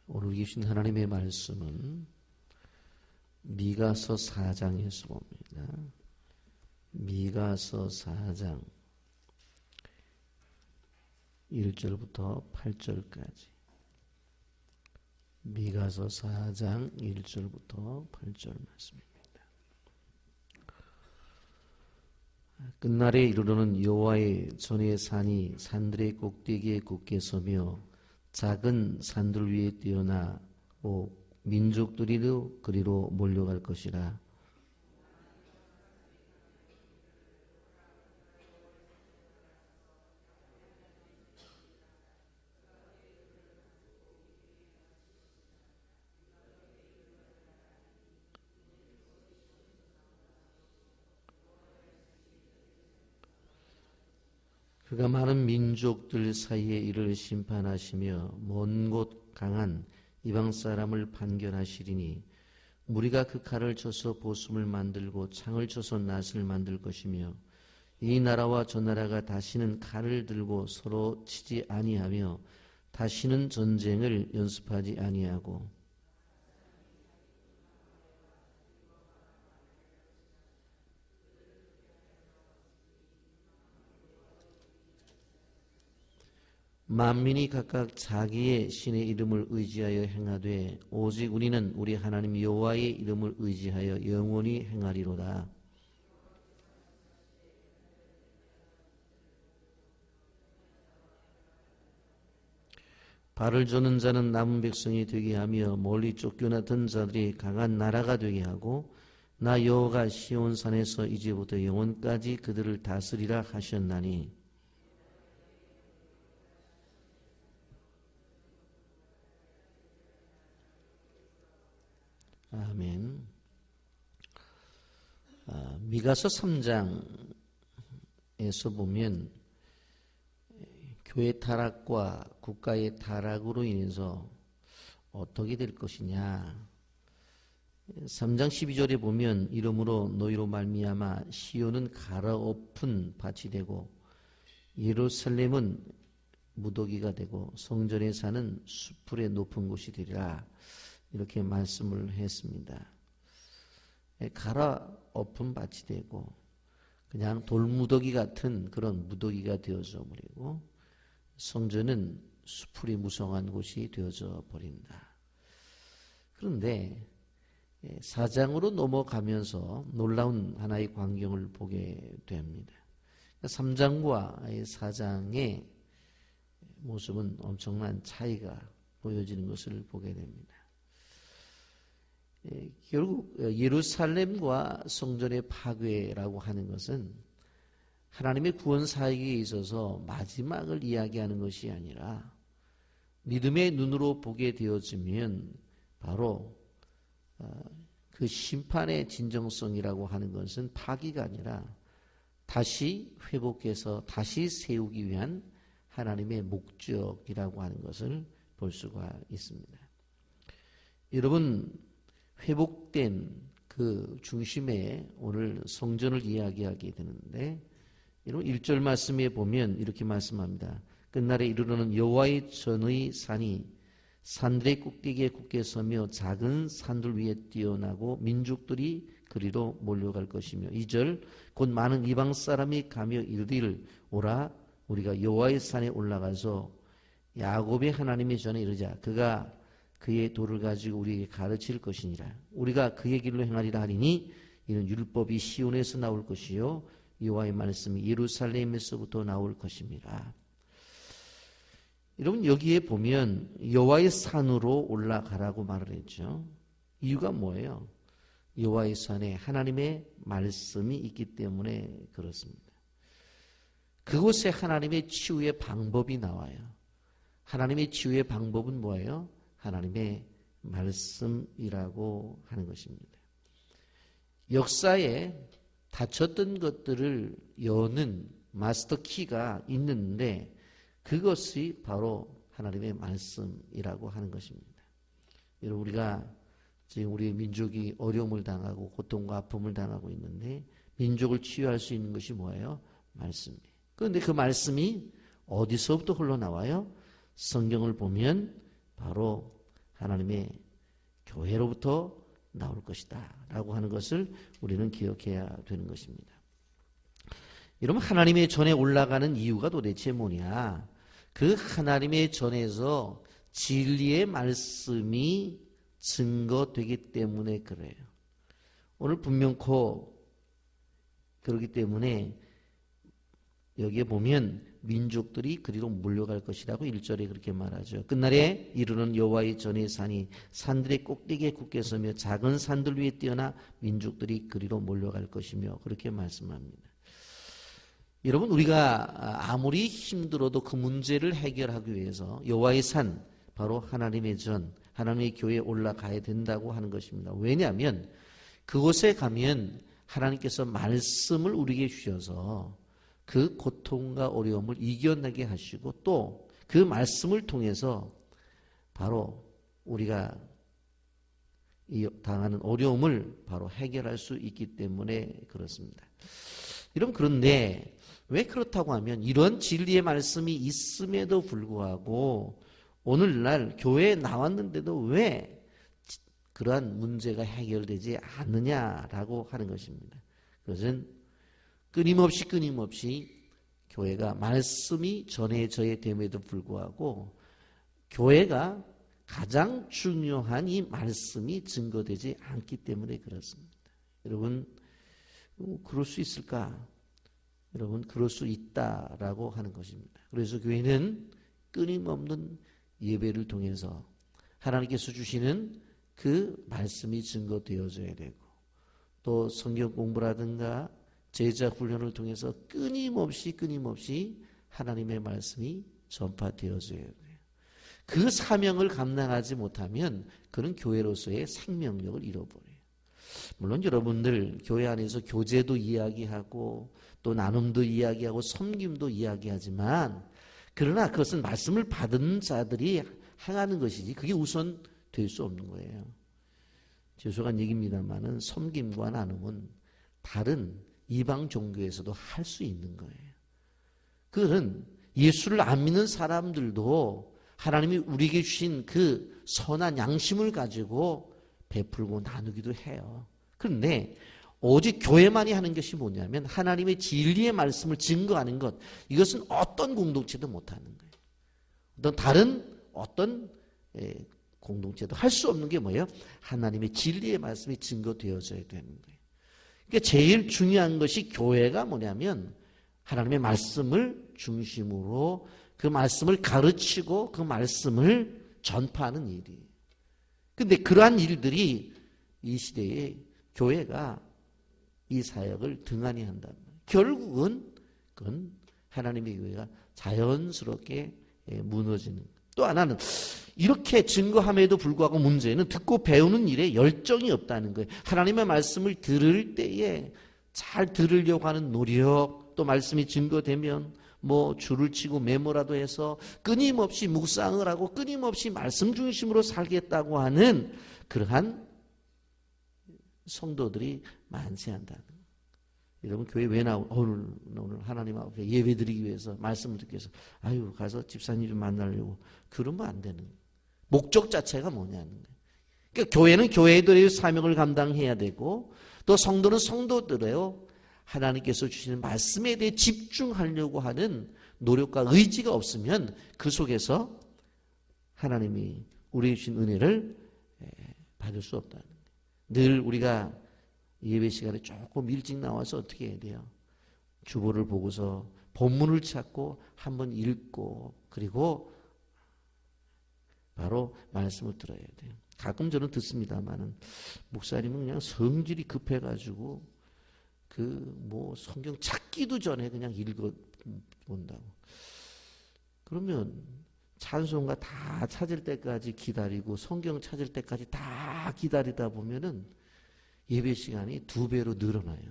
오늘 주신 하나님의 말씀은 미가서 4장에서 봅니다. 미가서 4장 1절부터 8절까지. 미가서 4장 1절부터 8절 말씀입니다. 끝날에 이르러는 여호와의 전의 산이 산들의 꼭대기에 굳게 서며 작은 산들 위에 뛰어나고 민족들이 그리로 몰려갈 것이라. 그가 많은 민족들 사이에 이를 심판하시며 먼 곳 강한 이방 사람을 판결하시리니 무리가 그 칼을 쳐서 보숨을 만들고 창을 쳐서 낫을 만들 것이며 이 나라와 저 나라가 다시는 칼을 들고 서로 치지 아니하며 다시는 전쟁을 연습하지 아니하고 만민이 각각 자기의 신의 이름을 의지하여 행하되 오직 우리는 우리 하나님 여호와의 이름을 의지하여 영원히 행하리로다. 발을 저는 자는 남은 백성이 되게 하며 멀리 쫓겨났던 자들이 강한 나라가 되게 하고 나 여호와가 시온산에서 이제부터 영원까지 그들을 다스리라 하셨나니 아멘. 미가서 3장에서 보면 교회 타락과 국가의 타락으로 인해서 어떻게 될 것이냐. 3장 12절에 보면 이러므로 너희로 말미암아 시온은 갈아엎은 밭이 되고 예루살렘은 무더기가 되고 성전에 사는 수풀의 높은 곳이 되리라. 이렇게 말씀을 했습니다. 갈아엎은 밭이 되고 그냥 돌무더기 같은 그런 무더기가 되어져 버리고 성전은 수풀이 무성한 곳이 되어져 버린다. 그런데 4장으로 넘어가면서 놀라운 하나의 광경을 보게 됩니다. 3장과 4장의 모습은 엄청난 차이가 보여지는 것을 보게 됩니다. 결국 예루살렘과 성전의 파괴라고 하는 것은 하나님의 구원 사역에 있어서 마지막을 이야기하는 것이 아니라 믿음의 눈으로 보게 되어지면 바로 그 심판의 진정성이라고 하는 것은 파기가 아니라 다시 회복해서 다시 세우기 위한 하나님의 목적이라고 하는 것을 볼 수가 있습니다. 여러분, 회복된 그 중심에 오늘 성전을 이야기하게 되는데 여러분 1절 말씀에 보면 이렇게 말씀합니다. 끝날에 이르러는 여호와의 전의 산이 산들의 꼭대기에 굳게 서며 작은 산들 위에 뛰어나고 민족들이 그리로 몰려갈 것이며 2절 곧 많은 이방 사람이 가며 이르기를 오라 우리가 여호와의 산에 올라가서 야곱의 하나님의 전에 이르자 그가 그의 도를 가지고 우리에게 가르칠 것이니라. 우리가 그의 길로 행하리라 하리니 이는 율법이 시온에서 나올 것이요 여호와의 말씀이 예루살렘에서부터 나올 것입니다. 여러분 여기에 보면 여호와의 산으로 올라가라고 말을 했죠. 이유가 뭐예요? 여호와의 산에 하나님의 말씀이 있기 때문에 그렇습니다. 그곳에 하나님의 치유의 방법이 나와요. 하나님의 치유의 방법은 뭐예요? 하나님의 말씀이라고 하는 것입니다. 역사에 닫혔던 것들을 여는 마스터 키가 있는데 그것이 바로 하나님의 말씀이라고 하는 것입니다. 여러분 우리가 지금 우리 민족이 어려움을 당하고 고통과 아픔을 당하고 있는데 민족을 치유할 수 있는 것이 뭐예요? 말씀이에요. 그런데 그 말씀이 어디서부터 흘러나와요? 성경을 보면 바로 하나님의 교회로부터 나올 것이다 라고 하는 것을 우리는 기억해야 되는 것입니다. 여러분, 하나님의 전에 올라가는 이유가 도대체 뭐냐? 그 하나님의 전에서 진리의 말씀이 증거되기 때문에 그래요. 오늘 분명코 그렇기 때문에 여기에 보면 민족들이 그리로 몰려갈 것이라고 1절에 그렇게 말하죠. 끝날에 이르는 여호와의 전의 산이 산들의 꼭대기에 굳게 서며 작은 산들 위에 뛰어나 민족들이 그리로 몰려갈 것이며 그렇게 말씀합니다. 여러분, 우리가 아무리 힘들어도 그 문제를 해결하기 위해서 여호와의 산, 바로 하나님의 전, 하나님의 교회에 올라가야 된다고 하는 것입니다. 왜냐하면 그곳에 가면 하나님께서 말씀을 우리에게 주셔서 그 고통과 어려움을 이겨내게 하시고 또 그 말씀을 통해서 바로 우리가 당하는 어려움을 바로 해결할 수 있기 때문에 그렇습니다. 여러분, 그런데 왜 그렇다고 하면 이런 진리의 말씀이 있음에도 불구하고 오늘날 교회에 나왔는데도 왜 그러한 문제가 해결되지 않느냐라고 하는 것입니다. 그것은 끊임없이 교회가 말씀이 전해져야 됨에도 불구하고 교회가 가장 중요한 이 말씀이 증거되지 않기 때문에 그렇습니다. 여러분, 그럴 수 있을까? 여러분, 그럴 수 있다라고 하는 것입니다. 그래서 교회는 끊임없는 예배를 통해서 하나님께서 주시는 그 말씀이 증거되어져야 되고 또 성경 공부라든가 제자 훈련을 통해서 끊임없이 하나님의 말씀이 전파되어져야 돼요. 그 사명을 감당하지 못하면 그는 교회로서의 생명력을 잃어버려요. 물론 여러분들 교회 안에서 교제도 이야기하고 또 나눔도 이야기하고 섬김도 이야기하지만 그러나 그것은 말씀을 받은 자들이 행하는 것이지 그게 우선 될 수 없는 거예요. 죄송한 얘기입니다만은 섬김과 나눔은 다른 이방 종교에서도 할 수 있는 거예요. 그들은 예수를 안 믿는 사람들도 하나님이 우리에게 주신 그 선한 양심을 가지고 베풀고 나누기도 해요. 그런데 오직 교회만이 하는 것이 뭐냐면 하나님의 진리의 말씀을 증거하는 것, 이것은 어떤 공동체도 못하는 거예요. 어떤 공동체도 할 수 없는 게 뭐예요? 하나님의 진리의 말씀이 증거되어져야 되는 거예요. 그러니까 제일 중요한 것이 교회가 뭐냐면 하나님의 말씀을 중심으로 그 말씀을 가르치고 그 말씀을 전파하는 일이에요. 그런데 그러한 일들이 이 시대에 교회가 이 사역을 등한히 한다는 거예요. 결국은 그건 하나님의 교회가 자연스럽게 무너지는 거예요. 또 하나는 이렇게 증거함에도 불구하고 문제는 듣고 배우는 일에 열정이 없다는 거예요. 하나님의 말씀을 들을 때에 잘 들으려고 하는 노력, 또 말씀이 증거되면 뭐 줄을 치고 메모라도 해서 끊임없이 묵상을 하고 끊임없이 말씀 중심으로 살겠다고 하는 그러한 성도들이 만세한다는 거예요. 여러분, 교회 왜 오늘 하나님 앞에 예배 드리기 위해서 말씀을 듣기 위해서 가서 집사님 좀 만나려고 그러면 안 되는 거예요. 목적 자체가 뭐냐는 거예요. 그러니까 교회는 교회들의 사명을 감당해야 되고 또 성도는 성도들의 하나님께서 주시는 말씀에 대해 집중하려고 하는 노력과 의지가 없으면 그 속에서 하나님이 우리에게 주신 은혜를 받을 수 없다는 거예요. 늘 우리가 예배 시간에 조금 일찍 나와서 어떻게 해야 돼요? 주보를 보고서 본문을 찾고 한번 읽고 그리고 바로 말씀을 들어야 돼요. 가끔 저는 듣습니다만은 목사님은 그냥 성질이 급해가지고 성경 찾기도 전에 그냥 읽어본다고. 그러면 찬송가 다 찾을 때까지 기다리고 성경 찾을 때까지 다 기다리다 보면은 예배 시간이 2배로 늘어나요.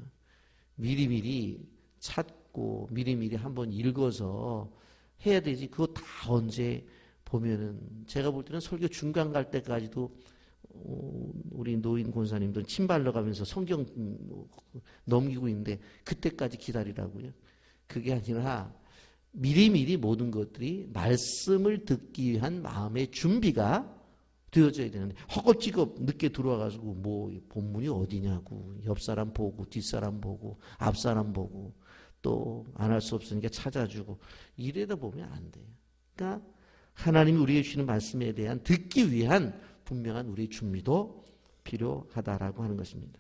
미리미리 찾고 미리미리 한번 읽어서 해야 되지. 그거 다 언제 보면은 제가 볼 때는 설교 중간 갈 때까지도 우리 노인 권사님들 침 발라가면서 성경 넘기고 있는데 그때까지 기다리라고요. 그게 아니라 미리미리 모든 것들이 말씀을 듣기 위한 마음의 준비가 되어져야 되는데 허겁지겁 늦게 들어와가지고 뭐 본문이 어디냐고 옆 사람 보고 뒷 사람 보고 앞 사람 보고 또 안 할 수 없으니까 찾아주고 이래다 보면 안 돼요. 그러니까 하나님이 우리에게 주시는 말씀에 대한 듣기 위한 분명한 우리의 준비도 필요하다라고 하는 것입니다.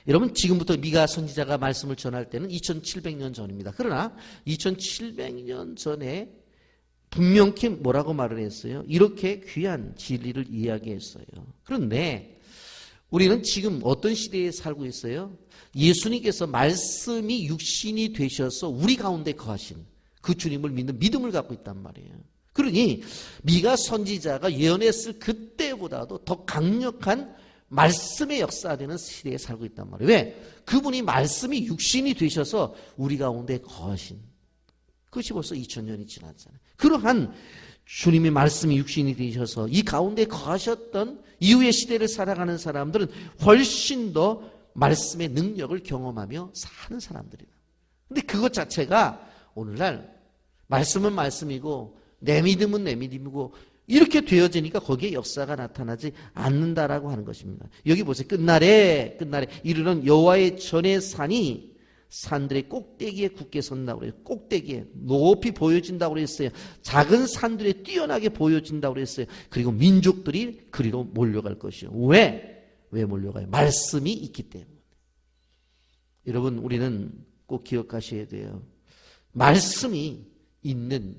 여러분 지금부터 미가 선지자가 말씀을 전할 때는 2700년 전입니다. 그러나 2700년 전에 분명히 뭐라고 말을 했어요? 이렇게 귀한 진리를 이야기했어요. 그런데 우리는 지금 어떤 시대에 살고 있어요? 예수님께서 말씀이 육신이 되셔서 우리 가운데 거하신 그 주님을 믿는 믿음을 갖고 있단 말이에요. 그러니 미가 선지자가 예언했을 그때보다도 더 강력한 말씀의 역사되는 시대에 살고 있단 말이에요. 왜? 그분이 말씀이 육신이 되셔서 우리 가운데 거하신 그것이 벌써 2000년이 지났잖아요. 그러한 주님의 말씀이 육신이 되셔서 이 가운데 거하셨던 이후의 시대를 살아가는 사람들은 훨씬 더 말씀의 능력을 경험하며 사는 사람들이다. 근데 그것 자체가 오늘날 말씀은 말씀이고 내 믿음은 내 믿음이고 이렇게 되어지니까 거기에 역사가 나타나지 않는다라고 하는 것입니다. 여기 보세요. 끝날에 이르는 여호와의 전의 산이 산들의 꼭대기에 굳게 선다고 그래요. 꼭대기에 높이 보여진다고 그랬어요. 작은 산들에 뛰어나게 보여진다고 그랬어요. 그리고 민족들이 그리로 몰려갈 것이요. 왜 몰려가요? 말씀이 있기 때문에. 여러분 우리는 꼭 기억하셔야 돼요. 말씀이 있는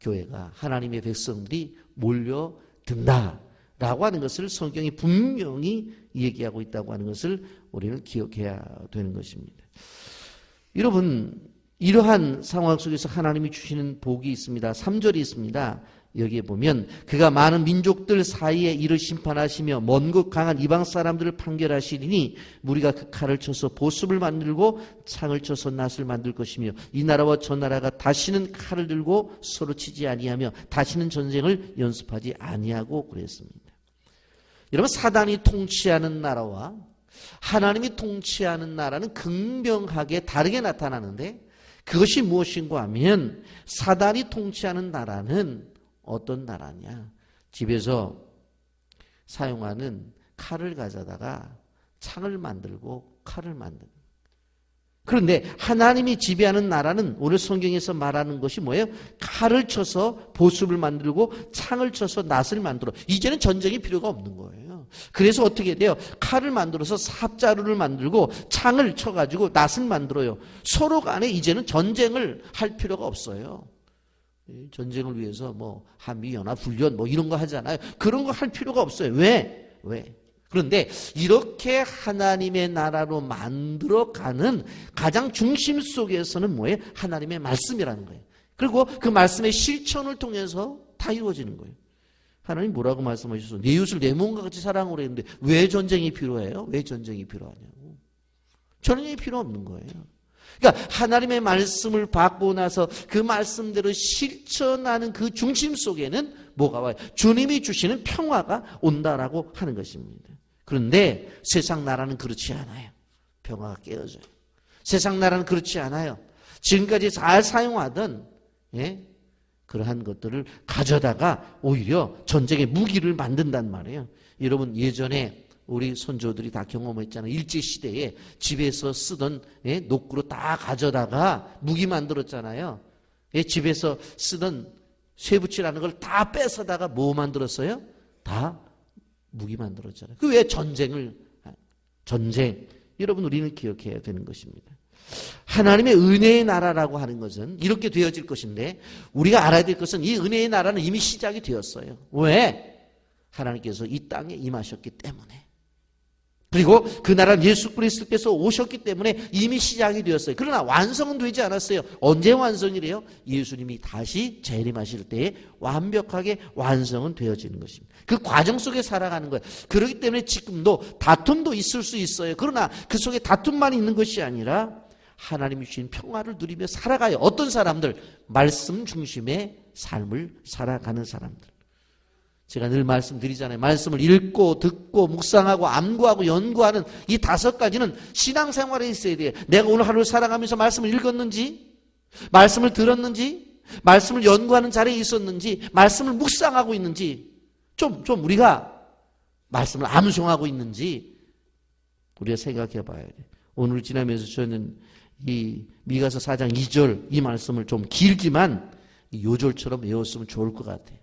교회가 하나님의 백성들이 몰려든다라고 하는 것을 성경이 분명히 얘기하고 있다고 하는 것을 우리는 기억해야 되는 것입니다. 여러분 이러한 상황 속에서 하나님이 주시는 복이 있습니다. 3절이 있습니다. 여기에 보면 그가 많은 민족들 사이에 이를 심판하시며 먼 곳 강한 이방 사람들을 판결하시리니 무리가 그 칼을 쳐서 보습을 만들고 창을 쳐서 낫을 만들 것이며 이 나라와 저 나라가 다시는 칼을 들고 서로 치지 아니하며 다시는 전쟁을 연습하지 아니하고 그랬습니다. 여러분 사단이 통치하는 나라와 하나님이 통치하는 나라는 극명하게 다르게 나타나는데 그것이 무엇인가 하면 사단이 통치하는 나라는 어떤 나라냐? 집에서 사용하는 칼을 가져다가 창을 만들고 칼을 만드는. 그런데 하나님이 지배하는 나라는 오늘 성경에서 말하는 것이 뭐예요? 칼을 쳐서 보습을 만들고 창을 쳐서 낫을 만들어. 이제는 전쟁이 필요가 없는 거예요. 그래서 어떻게 돼요? 칼을 만들어서 삽자루를 만들고 창을 쳐가지고 낫을 만들어요. 서로 간에 이제는 전쟁을 할 필요가 없어요. 전쟁을 위해서 뭐 한미연합훈련 뭐 이런 거 하잖아요. 그런 거 할 필요가 없어요. 왜? 그런데 이렇게 하나님의 나라로 만들어가는 가장 중심 속에서는 뭐예요? 하나님의 말씀이라는 거예요. 그리고 그 말씀의 실천을 통해서 다 이루어지는 거예요. 하나님 뭐라고 말씀하셨어요? 내 이웃을 내 몸과 같이 사랑하라 했는데 왜 전쟁이 필요해요? 왜 전쟁이 필요하냐고. 전쟁이 필요 없는 거예요. 그러니까 하나님의 말씀을 받고 나서 그 말씀대로 실천하는 그 중심 속에는 뭐가 와요? 주님이 주시는 평화가 온다라고 하는 것입니다. 그런데 세상 나라는 그렇지 않아요. 평화가 깨어져요. 세상 나라는 그렇지 않아요. 지금까지 잘 사용하던 그러한 것들을 가져다가 오히려 전쟁의 무기를 만든단 말이에요. 여러분 예전에 우리 선조들이 다 경험했잖아요. 일제시대에 집에서 쓰던 녹구로 다 가져다가 무기 만들었잖아요. 집에서 쓰던 쇠붙이라는 걸 다 뺏어다가 뭐 만들었어요? 다 무기 만들었잖아요. 그 왜 전쟁. 여러분 우리는 기억해야 되는 것입니다. 하나님의 은혜의 나라라고 하는 것은 이렇게 되어질 것인데 우리가 알아야 될 것은 이 은혜의 나라는 이미 시작이 되었어요. 왜? 하나님께서 이 땅에 임하셨기 때문에. 그리고 그 나라는 예수 그리스도께서 오셨기 때문에 이미 시작이 되었어요. 그러나 완성은 되지 않았어요. 언제 완성이래요? 예수님이 다시 재림하실 때에 완벽하게 완성은 되어지는 것입니다. 그 과정 속에 살아가는 거예요. 그렇기 때문에 지금도 다툼도 있을 수 있어요. 그러나 그 속에 다툼만 있는 것이 아니라 하나님이 주신 평화를 누리며 살아가요. 어떤 사람들? 말씀 중심의 삶을 살아가는 사람들. 제가 늘 말씀드리잖아요. 말씀을 읽고 듣고 묵상하고 암구하고 연구하는 이 5가지는 신앙생활에 있어야 돼요. 내가 오늘 하루를 살아가면서 말씀을 읽었는지, 말씀을 들었는지, 말씀을 연구하는 자리에 있었는지, 말씀을 묵상하고 있는지 좀 우리가 말씀을 암송하고 있는지 우리가 생각해 봐야 돼. 오늘 지나면서 저는 이 미가서 4장 2절 이 말씀을 좀 길지만 요절처럼 외웠으면 좋을 것 같아요.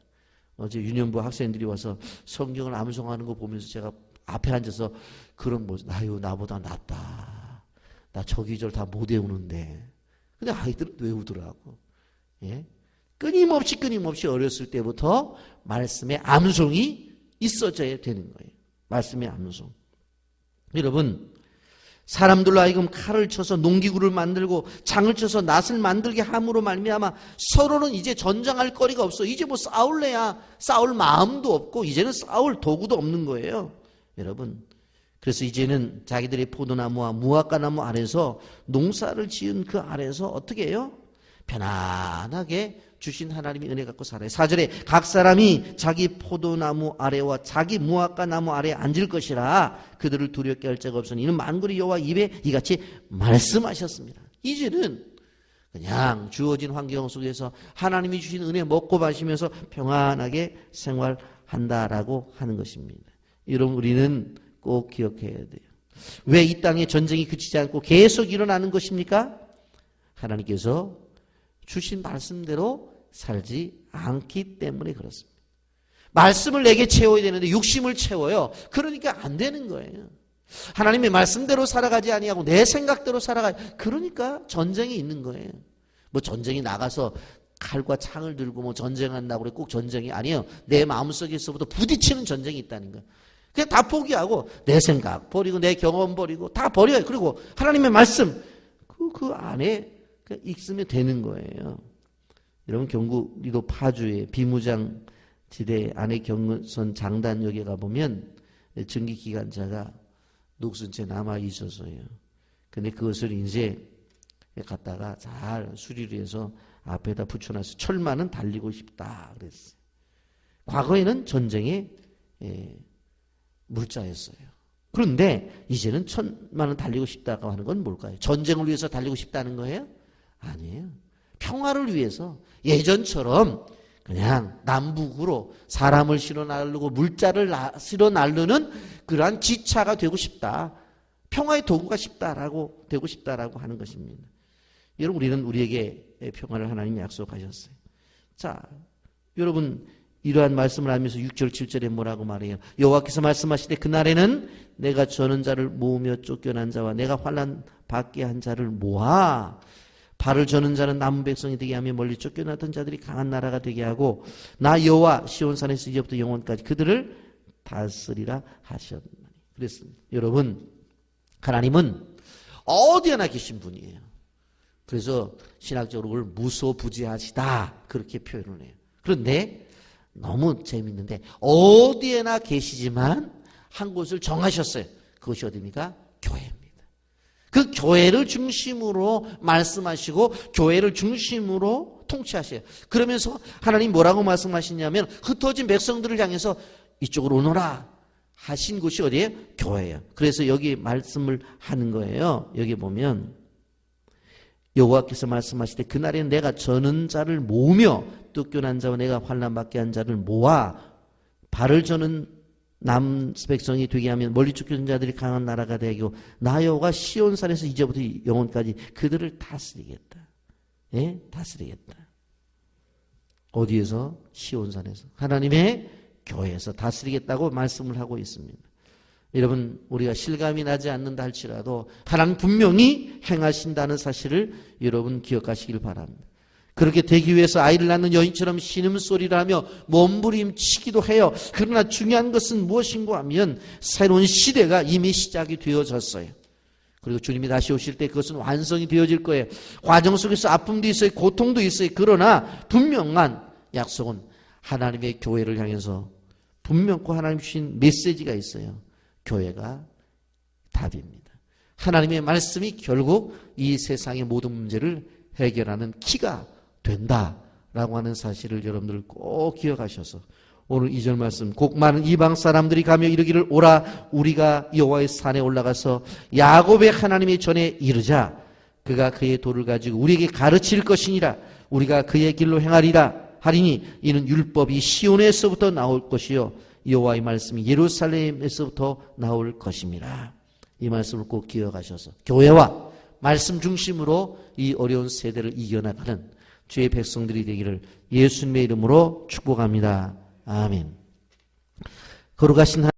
어제 유년부 학생들이 와서 성경을 암송하는 거 보면서 제가 앞에 앉아서 그런 나요 나보다 낫다. 나 저 기절 다 못 외우는데. 근데 아이들은 외우더라고. 예? 끊임없이 어렸을 때부터 말씀의 암송이 있어져야 되는 거예요. 말씀의 암송. 여러분, 사람들로 하여금 칼을 쳐서 농기구를 만들고 장을 쳐서 낫을 만들게 함으로 말미암아 서로는 이제 전쟁할 거리가 없어. 이제 뭐 싸울래야 싸울 마음도 없고 이제는 싸울 도구도 없는 거예요. 여러분, 그래서 이제는 자기들의 포도나무와 무화과나무 아래서 농사를 지은 그 아래서 어떻게 해요? 편안하게 주신 하나님의 은혜 갖고 살아요. 4절에 각 사람이 자기 포도나무 아래와 자기 무화과나무 아래에 앉을 것이라 그들을 두렵게 할 자가 없으니 이는 만군의 여호와 입에 이같이 말씀하셨습니다. 이제는 그냥 주어진 환경 속에서 하나님이 주신 은혜 먹고 마시면서 평안하게 생활한다라고 하는 것입니다. 여러분, 우리는 꼭 기억해야 돼요. 왜 이 땅에 전쟁이 그치지 않고 계속 일어나는 것입니까? 하나님께서 주신 말씀대로 살지 않기 때문에 그렇습니다. 말씀을 내게 채워야 되는데 육심을 채워요. 그러니까 안 되는 거예요. 하나님의 말씀대로 살아가지 아니하고 내 생각대로 살아가. 그러니까 전쟁이 있는 거예요. 뭐 전쟁이 나가서 칼과 창을 들고 뭐 전쟁한다고 그래 꼭 전쟁이 아니에요. 내 마음속에서부터 부딪히는 전쟁이 있다는 거예요. 그냥 다 포기하고 내 생각 버리고 내 경험 버리고 다 버려요. 그리고 하나님의 말씀 그 안에 있으면 되는 거예요. 여러분, 경기도 파주의 비무장지대 안에 경선 장단역에 가보면 전기기관차가 녹슨 채 남아 있어서요. 근데 그것을 이제 갖다가 잘 수리를 해서 앞에다 붙여놔서 철만은 달리고 싶다 그랬어요. 과거에는 전쟁의 물자였어요. 그런데 이제는 천만은 달리고 싶다고 하는 건 뭘까요? 전쟁을 위해서 달리고 싶다는 거예요? 아니에요. 평화를 위해서 예전처럼 그냥 남북으로 사람을 실어 나르고 물자를 실어 나르는 그러한 지차가 되고 싶다. 평화의 도구가 되고 싶다라고 하는 것입니다. 여러분, 우리는 우리에게 평화를 하나님이 약속하셨어요. 자, 여러분, 이러한 말씀을 하면서 6절 7절에 뭐라고 말해요? 여호와께서 말씀하시되 그날에는 내가 저는 자를 모으며 쫓겨난 자와 내가 환난 받게 한 자를 모아 발을 저는 자는 남은 백성이 되게 하며 멀리 쫓겨났던 자들이 강한 나라가 되게 하고 나 여호와 시온산에서 이제부터 영원까지 그들을 다스리라 하셨나니. 그랬습니다. 여러분, 하나님은 어디에나 계신 분이에요. 그래서 신학적으로 그걸 무소부지하시다 그렇게 표현을 해요. 그런데 너무 재밌는데 어디에나 계시지만 한 곳을 정하셨어요. 그것이 어디입니까? 교회입니다. 그 교회를 중심으로 말씀하시고 교회를 중심으로 통치하셔요. 그러면서 하나님 뭐라고 말씀하시냐면 흩어진 백성들을 향해서 이쪽으로 오너라 하신 곳이 어디예요? 교회예요. 그래서 여기 말씀을 하는 거예요. 여기 보면 여호와께서 말씀하시되 그날에는 내가 저는 자를 모으며 쫓겨난 자와 내가 환난 받게 한 자를 모아 발을 저는 남 백성이 되게 하면 멀리 쫓겨난 자들이 강한 나라가 되고 나 여호와가 시온산에서 이제부터 영원까지 그들을 다스리겠다. 예? 다스리겠다. 어디에서? 시온산에서. 하나님의 교회에서 다스리겠다고 말씀을 하고 있습니다. 여러분, 우리가 실감이 나지 않는다 할지라도 하나님 분명히 행하신다는 사실을 여러분 기억하시길 바랍니다. 그렇게 되기 위해서 아이를 낳는 여인처럼 신음소리를 하며 몸부림치기도 해요. 그러나 중요한 것은 무엇인가 하면 새로운 시대가 이미 시작이 되어졌어요. 그리고 주님이 다시 오실 때 그것은 완성이 되어질 거예요. 과정 속에서 아픔도 있어요. 고통도 있어요. 그러나 분명한 약속은 하나님의 교회를 향해서 분명코 하나님 주신 메시지가 있어요. 교회가 답입니다. 하나님의 말씀이 결국 이 세상의 모든 문제를 해결하는 키가 된다라고 하는 사실을 여러분들 꼭 기억하셔서 오늘 2절 말씀 곧 많은 이방 사람들이 가며 이르기를 오라 우리가 여호와의 산에 올라가서 야곱의 하나님의 전에 이르자 그가 그의 도를 가지고 우리에게 가르칠 것이니라 우리가 그의 길로 행하리라 하리니 이는 율법이 시온에서부터 나올 것이요 여호와의 말씀이 예루살렘에서부터 나올 것입니다. 이 말씀을 꼭 기억하셔서 교회와 말씀 중심으로 이 어려운 세대를 이겨나가는 주의 백성들이 되기를 예수님의 이름으로 축복합니다. 아멘. 거룩하신 하나님